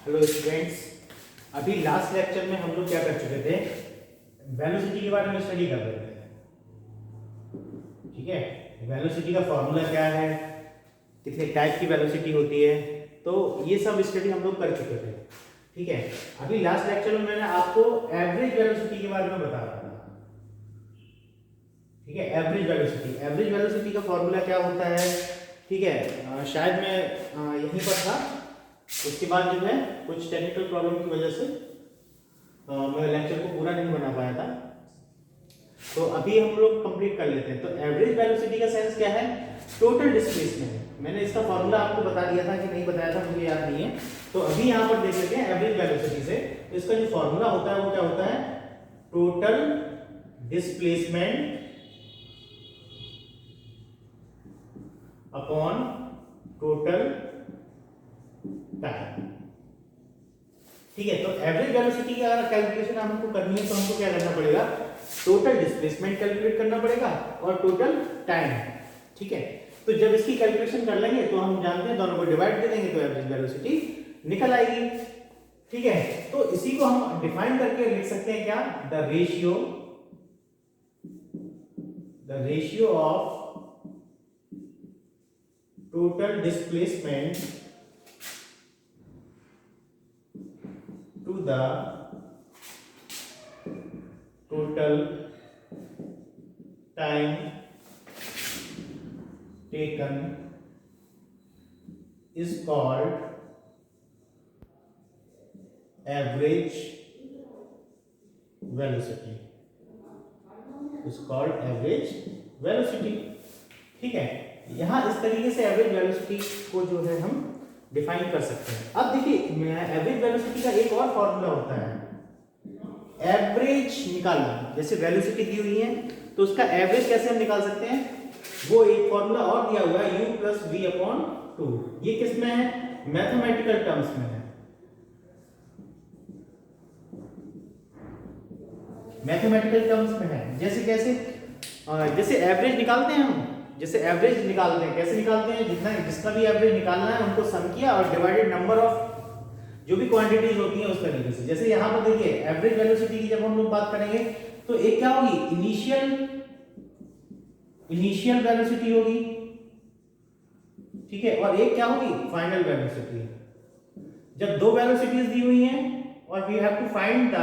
Hello students, अभी last lecture में हम लोग क्या कर चुके थे, वेलोसिटी के बारे में स्टडी कर रहे थे। ठीक है, वेलोसिटी का फॉर्मूला क्या है, कितने टाइप की वेलोसिटी होती है, तो ये सब स्टडी हम लोग कर चुके थे। ठीक है, अभी लास्ट लेक्चर में मैंने आपको एवरेज वेलोसिटी के बारे में बता रहा था। ठीक है, एवरेज वेलोसिटी का फॉर्मूला क्या होता है। ठीक है, शायद मैं यहीं पर था, उसके बाद जो है कुछ टेक्निकल प्रॉब्लम की वजह से मैं लेक्चर को पूरा नहीं बना पाया था। तो अभी हम लोग कंप्लीट कर लेते हैं। तो एवरेज वेलोसिटी का सेंस क्या है, टोटल डिस्प्लेसमेंट। मैंने इसका फॉर्मूला आपको बता दिया था कि नहीं बताया था, मुझे याद नहीं है। तो अभी यहाँ पर देख लेते हैं एवरेज वेलोसिटी से। तो इसका जो फॉर्मूला होता है वो क्या होता है, total displacement upon total time. ठीक है, तो एवरेज वेलोसिटी की अगर कैलकुलेशन हमको करनी है तो हमको क्या करना पड़ेगा, टोटल डिस्प्लेसमेंट कैलकुलेट करना पड़ेगा और टोटल टाइम। ठीक है, तो जब इसकी कैलकुलेशन कर लेंगे तो हम जानते हैं दोनों को डिवाइड कर देंगे तो एवरेज वेलोसिटी निकल आएगी। ठीक है, तो इसी को हम डिफाइन करके लिख सकते हैं क्या, the ratio of total displacement to the total time taken is called average velocity. ठीक है, यहां इस तरीके से एवरेज वेलोसिटी को जो है हम डिफाइन कर सकते हैं। अब देखिए, एवरेज वेलोसिटी का एक और फॉर्मूला होता है, एवरेज निकालना। जैसे वेलोसिटी दी हुई है तो उसका एवरेज कैसे हम निकाल सकते हैं, वो एक फॉर्मूला और दिया हुआ है, u प्लस वी अपॉन 2। ये किस में है, मैथमेटिकल टर्म्स में है। मैथमेटिकल टर्म्स में है, जैसे कैसे, जैसे एवरेज निकालते हैं हम, कैसे निकालते हैं, जिसका भी एवरेज निकालना है उनको सम किया और डिवाइडेड नंबर ऑफ जो भी क्वांटिटीज होती हैं उस तरीके से। जैसे यहां पर देखिए एवरेज वेलोसिटी की जब हम लोग बात करेंगे तो एक क्या होगी, इनिशियल वेलोसिटी होगी। ठीक है, और एक क्या होगी, फाइनल वेलोसिटी। जब दो वेलोसिटीज दी हुई हैं और we have to find the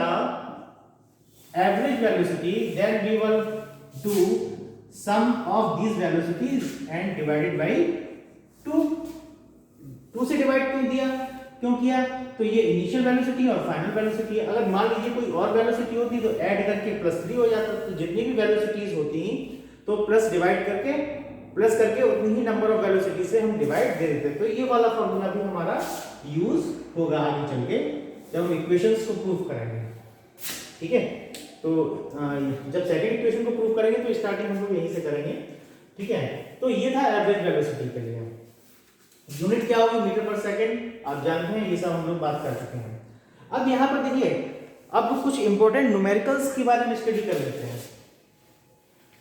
average velocity, then we will do sum of these velocities and divided by 2 से डिवाइड क्यों किया, तो ये इनिशियल वेलोसिटी और फाइनल वेलोसिटी है। अगर मान लीजिए कोई और वेलोसिटी होती तो ऐड करके +3 हो जाता। तो जितनी भी वेलोसिटीज होती तो प्लस करके उतनी ही नंबर ऑफ वेलोसिटी से हम डिवाइड दे देते। तो ये वाला फॉर्मूला भी हमारा यूज होगा आगे चल के जब हम इक्वेशंस को प्रूव करेंगे। ठीक है, तो जब सेकंड इक्वेशन को प्रूव करेंगे तो स्टार्टिंग हम लोग यहीं से करेंगे। ठीक है, तो ये था एवरेज वेलोसिटी के लिए। यूनिट क्या होगी, मीटर पर सेकंड, आप जानते हैं, ये सब हम लोग बात कर चुके हैं। अब यहां पर देखिए, अब कुछ इंपॉर्टेंट न्यूमेरिकल्स के बारे में स्टडी कर लेते हैं।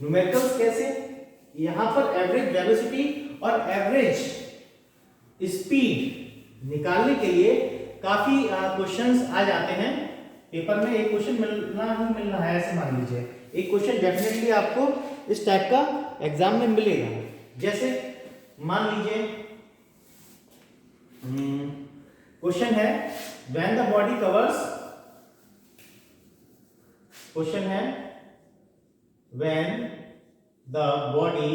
न्यूमेरिकल्स कैसे, यहां पर एवरेज वेलोसिटी और एवरेज स्पीड निकालने के लिए काफी क्वेश्चंस आ जाते हैं पेपर में। एक क्वेश्चन मिलना है, ऐसे मान लीजिए एक क्वेश्चन डेफिनेटली आपको इस टाइप का एग्जाम में मिलेगा। जैसे मान लीजिए क्वेश्चन है, when the body covers, question है when the body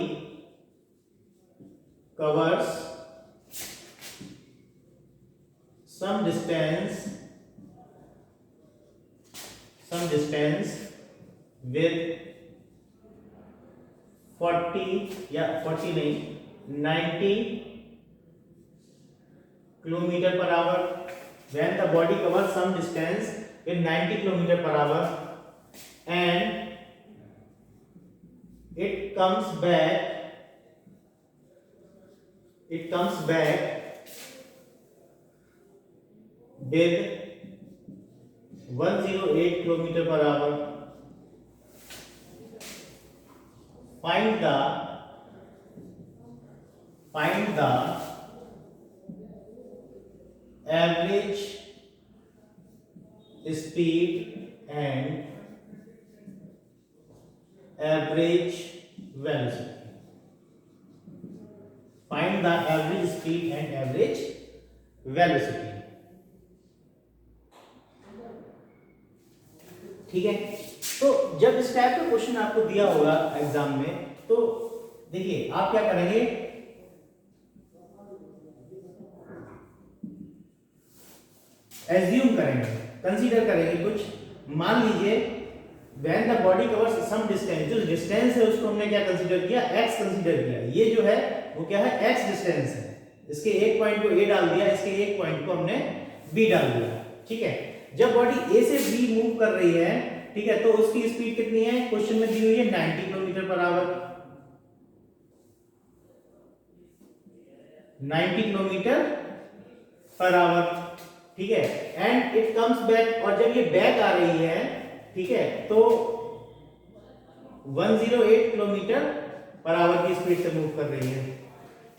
covers some distance with 90 kilometre per hour, when the body covers some distance with 90 kilometre per hour and it comes back with 108 kilometre per hour, find the average speed and average velocity. Find the average speed and average velocity. ठीक है, तो जब इस type का question आपको दिया होगा exam में, तो देखिए आप क्या करेंगे, एज्यूम करेंगे, कंसीडर करेंगे कुछ। मान लीजिए when the body covers some distance, जो डिस्टेंस है उसको हमने क्या कंसीडर किया, x कंसीडर किया। ये जो है वो क्या है, x डिस्टेंस है। इसके एक पॉइंट को a डाल दिया, इसके एक पॉइंट को हमने b डाल दिया। ठीक है, जब बॉडी a से b मूव कर रही है, ठीक है, तो उसकी स्पीड कितनी है, क्वेश्चन में दी हुई है 90 kilometre per hour. 90 kilometre per hour. ठीक है, एंड इट कम्स बैक, और जब ये बैक आ रही है, ठीक है, तो 108 किलोमीटर पर आवर की स्पीड से मूव कर रही है।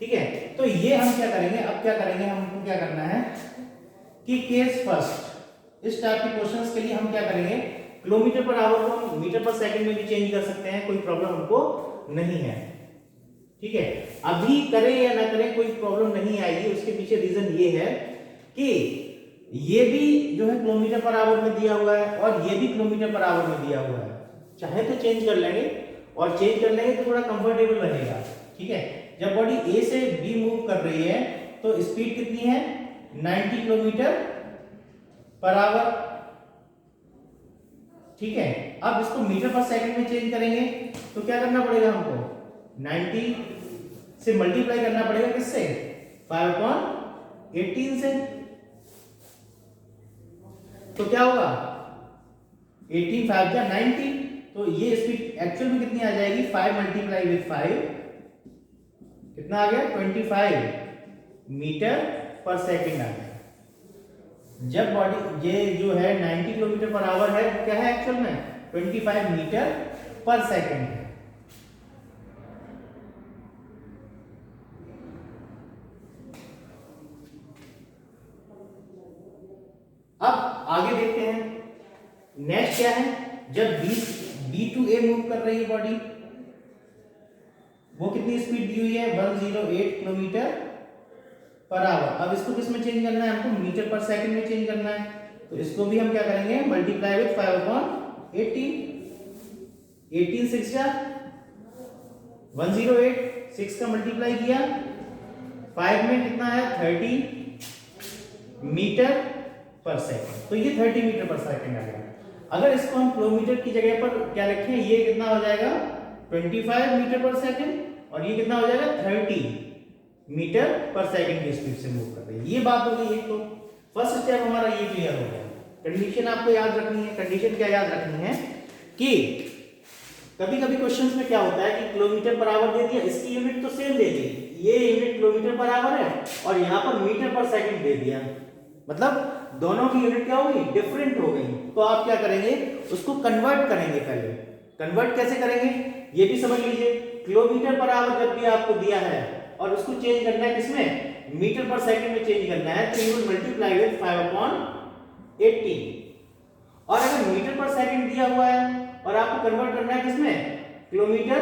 ठीक है, तो ये हम क्या करेंगे, अब क्या करेंगे, हमको क्या करना है कि केस फर्स्ट, इस टाइप के क्वेश्चंस के लिए हम क्या करेंगे, किलोमीटर पर आवर को हम मीटर पर सेकंड में भी चेंज कर सकते हैं, कोई प्रॉब्लम हमको नहीं है। ठीक है, अभी करें या ना करें कोई प्रॉब्लम नहीं आएगी। उसके पीछे रीजन ये है कि ये भी जो है किलोमीटर पर आवर में दिया हुआ है और ये भी किलोमीटर पर आवर में दिया हुआ है। चाहे तो चेंज कर लेंगे, और चेंज कर लेंगे तो थोड़ा कंफर्टेबल रहेगा। ठीक है, जब बॉडी ए से बी मूव कर रही है तो स्पीड कितनी है, 90 किलोमीटर पर आवर। ठीक है, अब इसको मीटर पर सेकंड में चेंज करेंगे तो क्या करना पड़ेगा हमको, 90 से मल्टीप्लाई करना पड़ेगा, किससे, 5/18 से। तो क्या होगा, 18 5 या 90, तो ये स्पीड एक्चुअल में कितनी आ जाएगी, 5 मल्टीप्लाई विद 5 कितना आ गया, 25 मीटर पर सेकंड आ गया। जब बॉडी ये जो है 90 किलोमीटर पर आवर है, क्या है एक्चुअल में 25 मीटर पर सेकंड है। अब आगे देखते हैं, नेक्स्ट क्या है, जब बी टू ए मूव कर रही है बॉडी, वो कितनी स्पीड दी हुई है, 108 किलोमीटर पर आवर। अब इसको किस में चेंज करना है, हमको मीटर पर सेकंड में चेंज करना है। तो इसको भी हम क्या करेंगे, मल्टीप्लाई विद 5/18। 18 6 जा 108, 6 का मल्टीप्लाई किया 5 में कितना है, 30 मीटर पर सेकंड। तो ये 30 मीटर पर सेकंड आ गया। अगर इसको हम किलोमीटर की जगह पर क्या रखें, ये कितना हो जाएगा, 25 मीटर पर सेकंड, और ये कितना हो जाएगा, 30 मीटर पर सेकंड की स्पीड से मूव कर रही है। ये बात हो गई। एक तो फर्स्ट स्टेप हमारा ये क्लियर हो गया। कंडीशन आपको याद रखनी है। कंडीशन क्या याद रखनी है कि कभी कभी क्वेश्चंस में क्या होता है कि किलोमीटर पर आवर दे दिया, इसकी यूनिट तो सेम दे दी, ये यूनिट किलोमीटर पर आवर है और यहाँ पर मीटर पर सेकंड दे दिया, मतलब दोनों की यूनिट क्या होगी, डिफरेंट हो गई। तो आप क्या करेंगे, उसको कन्वर्ट करेंगे। पहले कन्वर्ट कैसे करेंगे ये भी समझ लीजिए। किलोमीटर पर आवर जब भी आपको दिया है और उसको चेंज करना है किसमें, मीटर पर सेकंड में चेंज करना है, तो यू विल मल्टीप्लाई विद 5/18। और अगर मीटर पर सेकंड दिया हुआ है और आपको कन्वर्ट करना है किसमें, किलोमीटर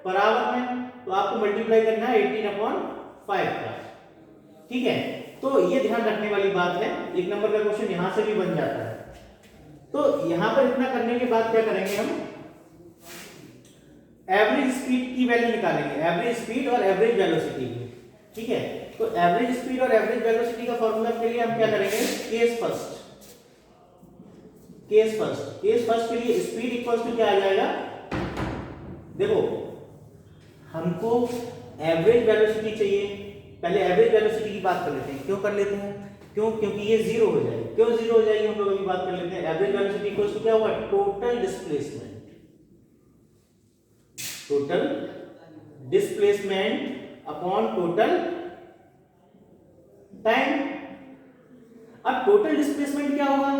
पर आवर में, तो आपको मल्टीप्लाई करना है 18/5 का। ठीक है, तो ये ध्यान रखने वाली बात है। एक नंबर का क्वेश्चन यहां से भी बन जाता है। तो यहां पर इतना करने के बाद क्या करेंगे, हम एवरेज स्पीड की वैल्यू निकालेंगे, एवरेज स्पीड और एवरेज वेलोसिटी की। ठीक है, तो एवरेज स्पीड और एवरेज वेलोसिटी का फॉर्मूला के लिए हम क्या करेंगे, केस फर्स्ट के लिए स्पीड इक्वल्स टू क्या आ जाएगा, देखो हमको एवरेज वेलोसिटी चाहिए। पहले एवरेज वेलोसिटी की बात कर लेते हैं। क्यों कर लेते हैं, क्योंकि ये जीरो हो जाएगी। क्यों जीरो हो जाएगी, हम लोग अभी बात कर लेते हैं। एवरेज वेलोसिटी इक्वल्स टू क्या हुआ, total displacement upon total time. अब टोटल डिस्प्लेसमेंट क्या होगा,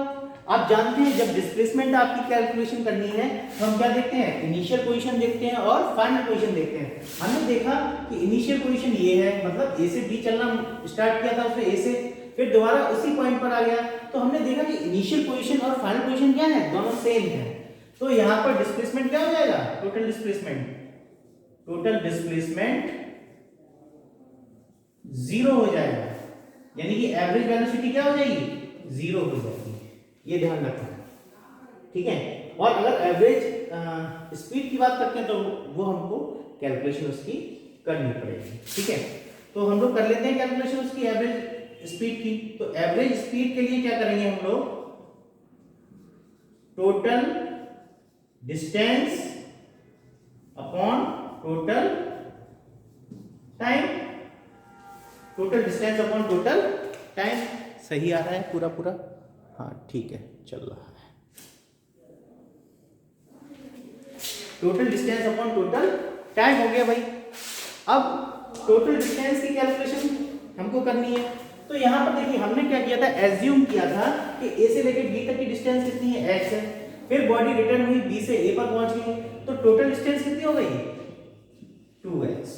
आप जानते हैं जब डिस्प्लेसमेंट आपकी कैलकुलेशन करनी है तो हम क्या देखते हैं, इनिशियल पोजीशन देखते हैं और फाइनल पोजीशन देखते हैं। हमने देखा कि इनिशियल पोजीशन ये है, मतलब ए से बी चलना स्टार्ट किया था उसने ए से, फिर दोबारा उसी पॉइंट पर आ गया, तो हमने देखा कि इनिशियल पोजीशन और फाइनल पोजीशन क्या है, दोनों सेम है। तो यहां पर डिस्प्लेसमेंट क्या हो जाएगा, टोटल डिस्प्लेसमेंट जीरो हो जाएगा, यानी कि एवरेज वेलोसिटी क्या हो जाएगी, जीरो हो जाएगी। ये ध्यान रखना, ठीक है। और अगर एवरेज स्पीड की बात करते हैं तो वो हमको कैलकुलेशन उसकी करनी पड़ेगी, ठीक है। तो हम लोग कर लेते हैं कैलकुलेशन उसकी एवरेज स्पीड की। तो एवरेज स्पीड के लिए क्या करेंगे हम लोग, total distance upon total time, total distance upon total time. सही आ रहा है पूरा पूरा, हाँ ठीक है, चल रहा है। Total distance upon total time हो गया भाई। अब टोटल डिस्टेंस की कैलकुलेशन हमको करनी है। तो यहां पर देखिए हमने क्या किया था, एज्यूम किया था कि ए से लेकर बी तक की डिस्टेंस कितनी है, x है। फिर बॉडी रिटर्न हुई बी से ए पर पहुंच गई, तो टोटल डिस्टेंस कितनी हो गई, 2x,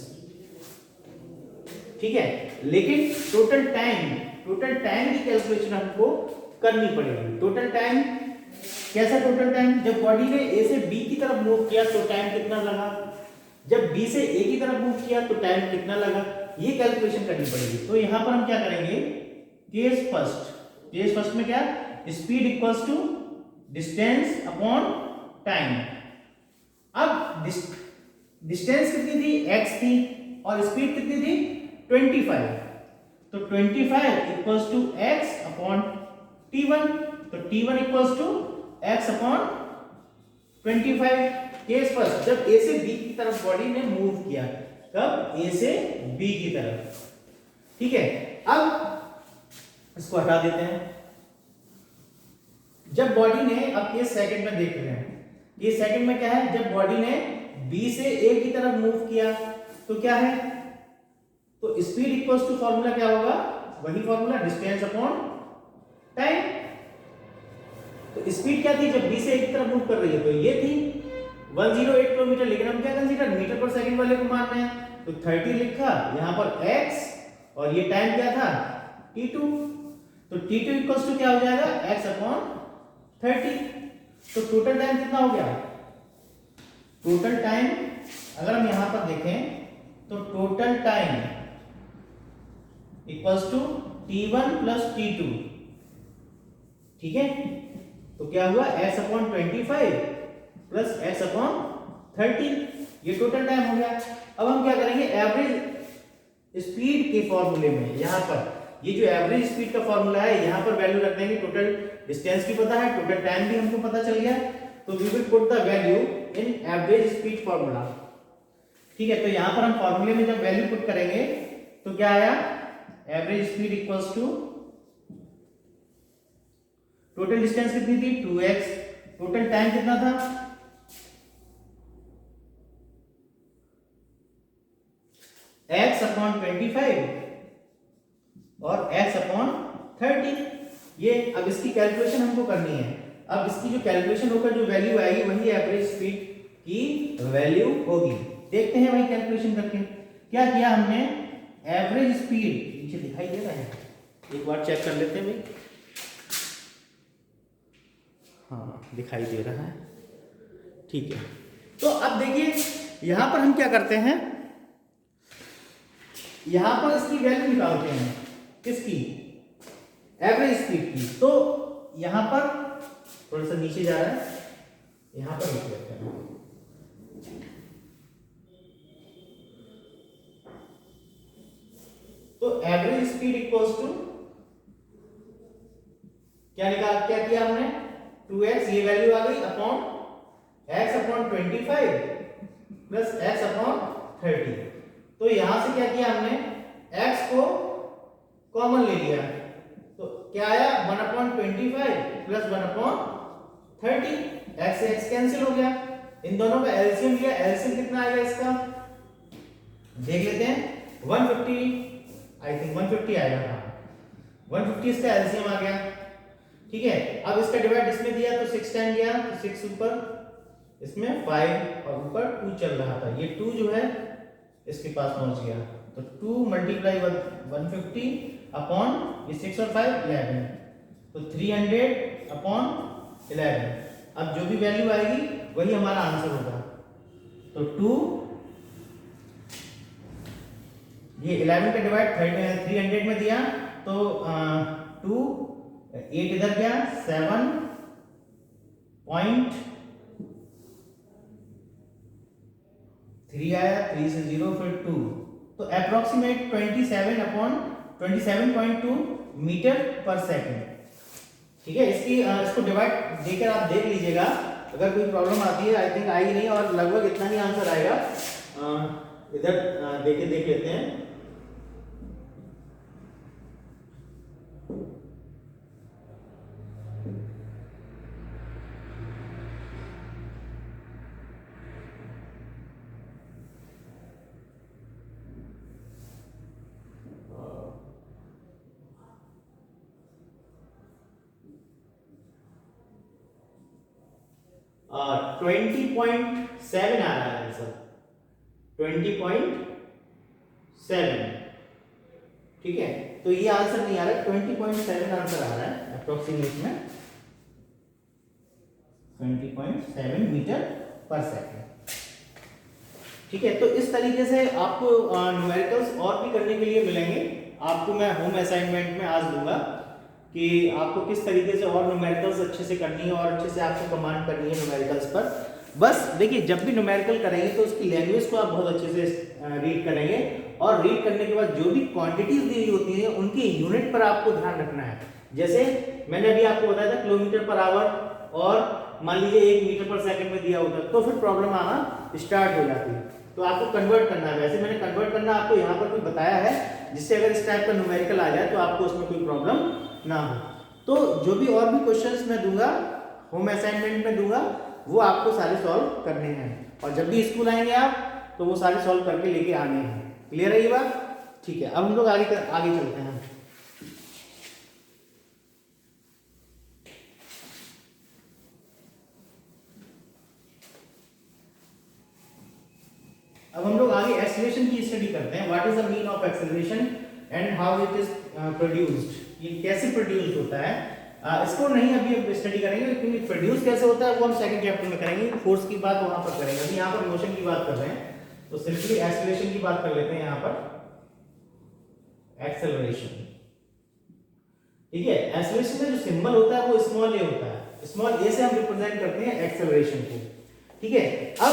ठीक है। लेकिन टोटल टाइम की कैलकुलेशन हमको करनी पड़ेगी। टोटल टाइम कैसा, टोटल टाइम जब बॉडी ने ए से बी की तरफ मूव किया तो टाइम कितना लगा, जब बी से ए की तरफ मूव किया तो टाइम कितना लगा, ये कैलकुलेशन करनी पड़ेगी। तो यहां पर हम क्या करेंगे, केस फर्स्ट में क्या, speed equals to distance upon time. अब डिस्टेंस कितनी थी, x थी, और स्पीड कितनी थी, 25। तो 25 equals to x upon t1, तो t1 equals to x upon 25। Case first, जब a से b की तरफ बॉडी ने मूव किया, कब, a से b की तरफ, ठीक है। अब इसको हटा देते हैं। जब बॉडी ने, अब केस सेकंड में देख रहे हैं, ये सेकंड में क्या है, जब बॉडी ने b से a की तरफ मूव किया तो क्या है, तो स्पीड इक्वल्स टू फॉर्मूला क्या होगा, वही फॉर्मूला, डिस्टेंस अपॉन टाइम। तो स्पीड क्या थी, जब b से a की तरफ मूव कर रही है तो ये थी 108 किलोमीटर, लेकिन हम क्या कंसीडर, मीटर पर सेकंड वाले को मान रहे हैं, तो 30 लिखा यहां पर x, और ये टाइम क्या था, t2। तो t2 इक्वल्स टू क्या हो जाएगा, x अपॉन 30। तो टोटल टाइम कितना हो गया, टोटल टाइम अगर हम यहां पर देखें तो total time equals to t1 plus t2, ठीक है। तो क्या हुआ, x upon 25 plus x upon 30, ये टोटल टाइम हो गया। अब हम क्या करेंगे, एवरेज स्पीड के फॉर्मूले में, यहां पर ये जो एवरेज स्पीड का फॉर्मूला है, यहां पर वैल्यू रख देंगे। टोटल डिस्टेंस भी पता है, टोटल टाइम भी हमको पता चल गया, तो we will put the value in average speed formula, ठीक है। तो यहां पर हम फॉर्मूले में जब वैल्यू पुट करेंगे तो क्या आया, average speed equals to total distance कितनी थी, 2x, टोटल टाइम कितना था, x अपॉन 25 और x अपॉन 30। ये अब इसकी कैलकुलेशन हमको करनी है। अब इसकी जो कैलकुलेशन होकर जो वैल्यू आएगी वही एवरेज स्पीड की वैल्यू होगी। देखते हैं भाई कैलकुलेशन करके क्या किया हमने, एवरेज स्पीड नीचे दिखाई दे रहा है, एक बार चेक कर लेते हैं भाई, हाँ दिखाई दे रहा है, ठीक है। तो अब देखिए यहां पर हम क्या करते हैं, यहां पर इसकी वैल्यू निकालते हैं, किसकी, एवरेज स्पीड की। तो यहां पर थोड़ा सा नीचे जा रहा है, यहां पर लिख लेते हैं, तो एवरेज स्पीड इक्वल्स टू क्या किया हमने, 2x, ये वैल्यू आ गई, upon x upon 25 plus x upon 30। तो यहां से क्या किया हमने, x को कॉमन ले लिया, तो क्या आया, 1/25 प्लस 1/30, x से x कैंसिल हो गया, इन दोनों का एलसीएम लिया, एलसीएम कितना आएगा इसका, देख लेते हैं, 150, आई थिंक 150 आएगा, हाँ 150 इसका एलसीएम आ गया, ठीक है। अब इसका डिवाइड इसमें दिया तो 6 टाइम गया, तो 6 ऊपर, इसमें 5 और ऊपर 2 चल रहा था, ये 2 जो है इसके पास पहुंच गया, तो 2 × 150 अपॉन ये 6 और 5 11, तो 300 अपॉन 11। अब जो भी वैल्यू आएगी वही हमारा आंसर होगा। तो 2, ये 11 का डिवाइड 300 में दिया तो 2, 8 इधर गया 7.3 आया, 3 से 0 फिर 2, तो अप्रोक्सीमेट 27.2 मीटर पर सेकंड। ठीक है, इसको डिवाइड देकर आप देख लीजिएगा, अगर कोई प्रॉब्लम आती है, आई थिंक आएगी नहीं, और लगभग इतना ही आंसर आएगा। इधर देख लेते हैं। और 20.7 आ रहा है आंसर, 20.7। ठीक है, तो ये आंसर नहीं आ रहा है, 20.7 आंसर आ रहा है अप्रोक्सीमेट में, 20.7 मीटर पर सेकंड। ठीक है, तो इस तरीके से आपको न्यूमेरिकल्स और भी करने के लिए मिलेंगे। आपको मैं होम असाइनमेंट में आज दूंगा कि आपको किस तरीके से और न्यूमेरिकल्स अच्छे से करनी है और अच्छे से आपको कमांड करनी है न्यूमेरिकल्स पर। बस देखिए, जब भी न्यूमेरिकल करेंगे तो उसकी लैंग्वेज को आप बहुत अच्छे से रीड करेंगे, और रीड करने के बाद जो भी क्वांटिटीज दी होती हैं उनके यूनिट पर आपको ध्यान रखना है। जैसे मैंने अभी आपको बताया था किलोमीटर पर आवर, और मान लीजिए 1 मीटर पर सेकंड में दिया होता तो फिर प्रॉब्लम आना स्टार्ट हो जाती है। तो आपको कन्वर्ट करना है, वैसे मैंने कन्वर्ट करना आपको यहाँ पर भी बताया है, जिससे अगर इस टाइप का न्यूमेरिकल आ जाए तो आपको उसमें कोई प्रॉब्लम ना हो। तो जो भी और भी क्वेश्चंस मैं दूंगा होम असाइनमेंट में दूंगा, वो आपको सारे सॉल्व करने हैं, और जब भी स्कूल आएंगे आप तो वो सारे सॉल्व करके लेके आने हैं। क्लियर है ये बात? ठीक है, अब हम लोग आगे चलते हैं। अब हम लोग आगे एक्सेलरेशन की स्टडी करते हैं। What is the mean of acceleration and how it is produced, ये कैसे प्रोड्यूस होता है। इसको नहीं अभी अब स्टडी करेंगे, क्योंकि प्रोड्यूस कैसे होता है वो हम सेकंड चैप्टर में करेंगे, फोर्स की बात वहां पर करेंगे। अभी यहाँ पर मोशन की बात कर रहे हैं, तो सिंपली एक्सेलरेशन की बात कर लेते हैं यहाँ पर। एक्सेलरेशन, ठीक है, एक्सेलरेशन में जो सिंबल होता है वो स्मॉल ए होता है, स्मॉल ए से हम रिप्रेजेंट करते हैं एक्सेलरेशन को। ठीक है, अब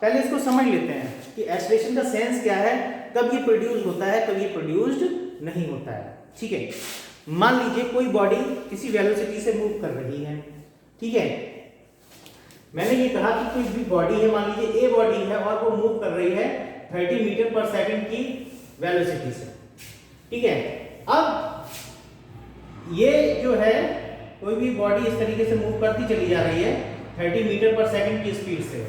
पहले इसको समझ लेते हैं कि एक्सेलरेशन का सेंस क्या है, कब ये प्रोड्यूस होता है, कब ये प्रोड्यूस्ड नहीं होता है। ठीक है, मान लीजिए कोई बॉडी किसी वेलोसिटी से मूव कर रही है। ठीक है, मैंने ये कहा कि कोई भी बॉडी है, मान लीजिए ए बॉडी है और वो मूव कर रही है 30 मीटर पर सेकंड की वेलोसिटी से। ठीक है, अब ये जो है कोई भी बॉडी इस तरीके से मूव करती चली जा रही है 30 मीटर पर सेकंड की स्पीड से,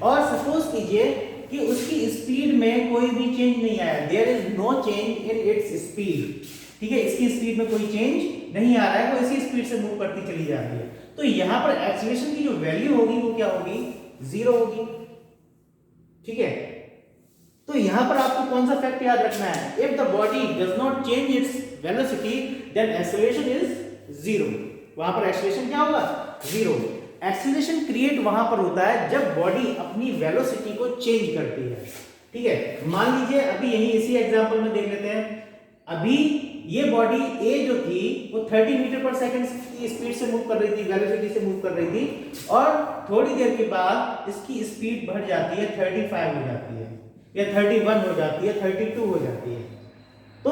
और सपोज कीजिए कि उसकी स्पीड में कोई भी चेंज नहीं आया, there is no change in its speed. ठीक है, इसकी स्पीड में कोई चेंज नहीं आ रहा है, वो इसी स्पीड से मूव करती चली जा रही है। तो यहां पर एक्सेलरेशन की जो वैल्यू होगी वो क्या होगी, 0 होगी। ठीक है, तो यहां पर आपको कौन सा फैक्ट याद रखना है, if the body does not change its velocity then acceleration is 0। वहां पर एक्सेलरेशन क्या होगा, 0। एक्सेलरेशन क्रिएट वहां पर होता है जब बॉडी अपनी वेलोसिटी को चेंज करती है। ठीक है, मान लीजिए अभी यही इसी एग्जांपल में देख लेते हैं। अभी ये बॉडी ए जो थी वो 30 मीटर पर सेकंड की स्पीड से मूव कर रही थी, वेलोसिटी से मूव कर रही थी, और थोड़ी देर के बाद इसकी स्पीड बढ़ जाती है, 35 हो जाती है, या 31 हो जाती है, 32 हो जाती है। तो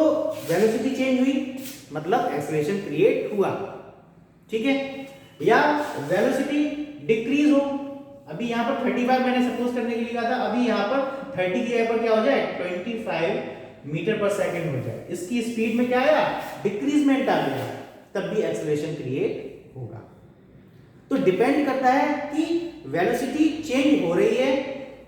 वेलोसिटी चेंज हुई, मतलब एक्सेलरेशन क्रिएट हुआ। ठीक है, या वेलोसिटी डिक्रीज हो, अभी यहां पर 35 मैंने सपोज करने के लिए कहा था, अभी यहां पर 30 की जगह पर क्या हो जाए 25 मीटर पर सेकंड हो जाए, इसकी स्पीड में क्या आया, डिक्रीजमेंट आ गया, तब भी एक्सेलरेशन क्रिएट होगा। तो डिपेंड करता है कि वेलोसिटी चेंज हो रही है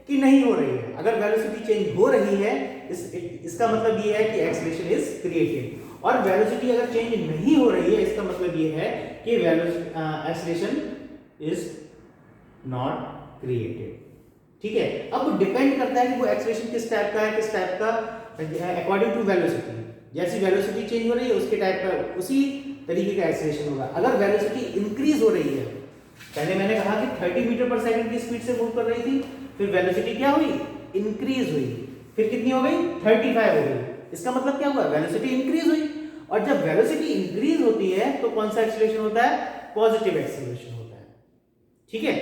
कि नहीं हो रही है। अगर वेलोसिटी चेंज हो रही है इसका मतलब ये है कि एक्सेलरेशन इज क्रिएटेड, और वेलोसिटी अगर चेंज नहीं हो रही है इसका मतलब ये है कि एक्सेलरेशन इज नॉट क्रिएटेड। ठीक है, अब डिपेंड करता है कि वो एक्सेलरेशन किस टाइप का है, किस टाइप का, अकॉर्डिंग टू वेलोसिटी। जैसी वेलोसिटी चेंज हो रही है उसके टाइप का उसी तरीके का एक्सीलरेशन होगा। अगर वेलोसिटी इंक्रीज हो रही है, पहले मैंने कहा कि 30 मीटर पर सेकंड की स्पीड से मूव कर रही थी, फिर वेलोसिटी क्या हुई, इंक्रीज हुई, फिर कितनी हो गई, 35 हो गई। इसका मतलब क्या हुआ, वेलोसिटी इंक्रीज हुई। और जब वेलोसिटी इंक्रीज होती है तो कौन सा एक्सीलरेशन होता है, पॉजिटिव एक्सीलरेशन होता है। ठीक है,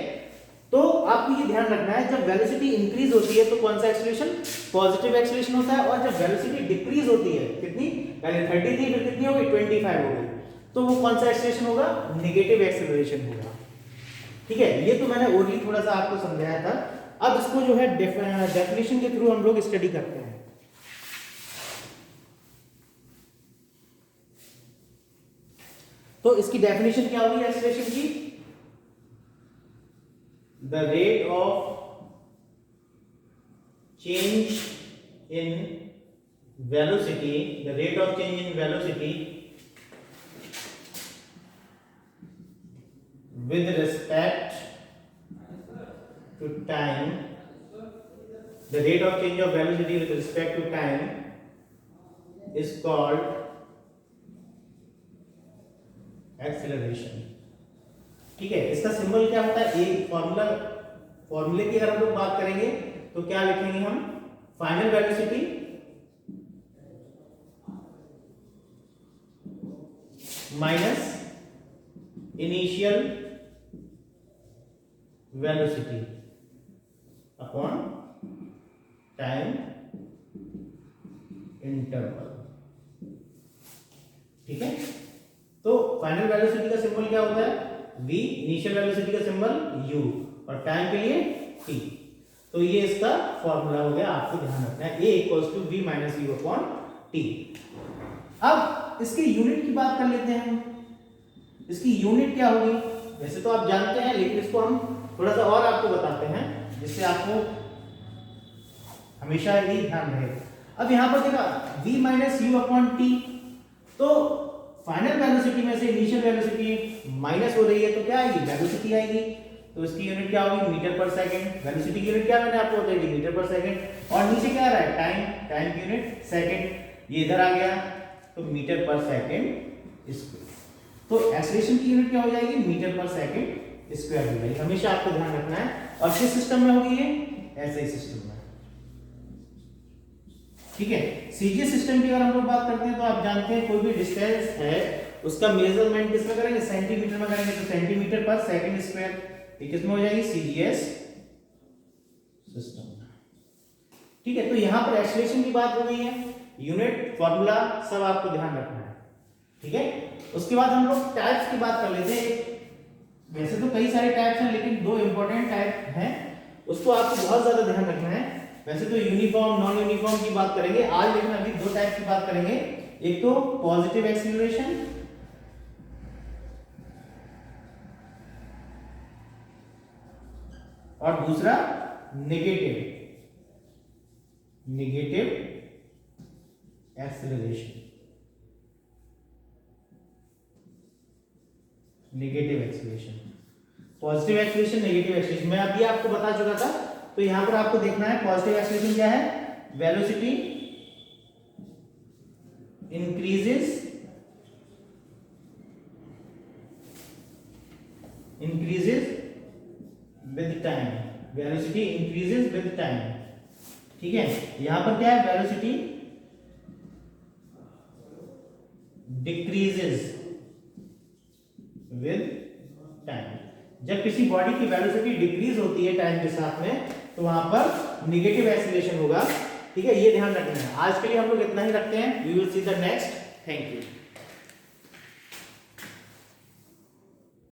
तो आपको ये ध्यान रखना है, जब वेलोसिटी इंक्रीज होती है तो कौन सा एक्सीलरेशन, पॉजिटिव एक्सीलरेशन होता है। और जब वेलोसिटी डिक्रीज होती है, कितनी, पहले 30 थी फिर कितनी हो गई, 25 हो गई, तो वो कौन सा एक्सीलरेशन होगा, नेगेटिव एक्सीलरेशन होगा। ठीक है, ये तो मैंने ओरली थोड़ा सा आपको समझाया था। अब इसको जो है डेफिनेशन के थ्रू हम लोग स्टडी करते हैं। तो इसकी डेफिनेशन क्या होगी एक्सीलरेशन की, the rate of change in velocity, the rate of change in velocity with respect to time, the rate of change of velocity with respect to time is called acceleration। ठीक है, इसका symbol क्या होता है, एक फॉर्मूले की अगर हम लोग बात करेंगे तो क्या लिखेंगे हम, final velocity minus initial velocity upon time interval. ठीक है, तो फाइनल वेलोसिटी का सिंबल क्या होता है, v, इनिशियल वेलोसिटी का सिंबल u और टाइम के लिए t। तो ये इसका फॉर्मूला हो गया, आपको ध्यान रखना है, a = v - u upon t। अब इसके यूनिट की बात कर लेते हैं हम, इसकी यूनिट क्या होगी, वैसे तो आप जानते हैं लेकिन इसको हम थोड़ा सा और आपको बताते हैं जिससे आपको हमेशा ही ध्यान रहे। अब यहां पर देखा v - u अपॉन t, तो फाइनल वेलोसिटी में से इनिशियल वेलोसिटी माइनस हो रही है तो क्या आएगी, वेलोसिटी आएगी। तो इसकी यूनिट क्या होगी, मीटर पर सेकंड। वेलोसिटी की यूनिट क्या मैंने आपको बताई थी, मीटर पर सेकंड। और नीचे क्या आ रहा है, टाइम, टाइम की यूनिट सेकंड, ये इधर आ गया तो मीटर पर सेकंड स्क्वायर। तो एक्सीलरेशन की यूनिट क्या हो जाएगी, मीटर पर सेकंड स्क्वायर हो जाएगी। हमेशा आपको ध्यान रखना है। और किस सिस्टम में होगी ये, ऐसे सिस्टम में। ठीक है, सीजीएस सिस्टम की अगर हम लोग बात करते हैं तो आप जानते हैं कोई भी डिस्टेंस है उसका मेजरमेंट किस में करेंगे, सेंटीमीटर में करेंगे। तो सेंटीमीटर पर सेकंड स्क्वायर, ये किस में हो जाएगी, सीजीएस सिस्टम। ठीक है, तो यहां पर एक्सीलरेशन की बात हो गई है, यूनिट, फार्मूला सब आपको ध्यान रखना है। ठीक है, उसके बाद हम लोग टाइप्स की बात कर लेते हैं। वैसे तो कई सारे टाइप्स हैं लेकिन दो इंपॉर्टेंट टाइप हैं, उसको आपको बहुत ज्यादा ध्यान रखना है। वैसे तो यूनिफॉर्म, नॉन यूनिफॉर्म की बात करेंगे आज, लेकिन अभी दो टाइप की बात करेंगे। एक तो पॉजिटिव एक्सीलरेशन और दूसरा negative acceleration. Negative acceleration, positive acceleration, negative acceleration मैं अभी आपको बता चुका था। तो यहां पर आपको देखना है पॉजिटिव एक्सीलरेशन क्या है, velocity increases with time, velocity increases with time. ठीक है, यहां पर क्या है, वेलोसिटी डिक्रीजेस विद टाइम। जब किसी बॉडी की वेलोसिटी डिक्रीज होती है टाइम के साथ में तो वहां पर नेगेटिव एक्सीलरेशन होगा। ठीक है, ये ध्यान रखना है। आज के लिए हम लोग इतना ही रखते हैं, we will see the next. Thank you.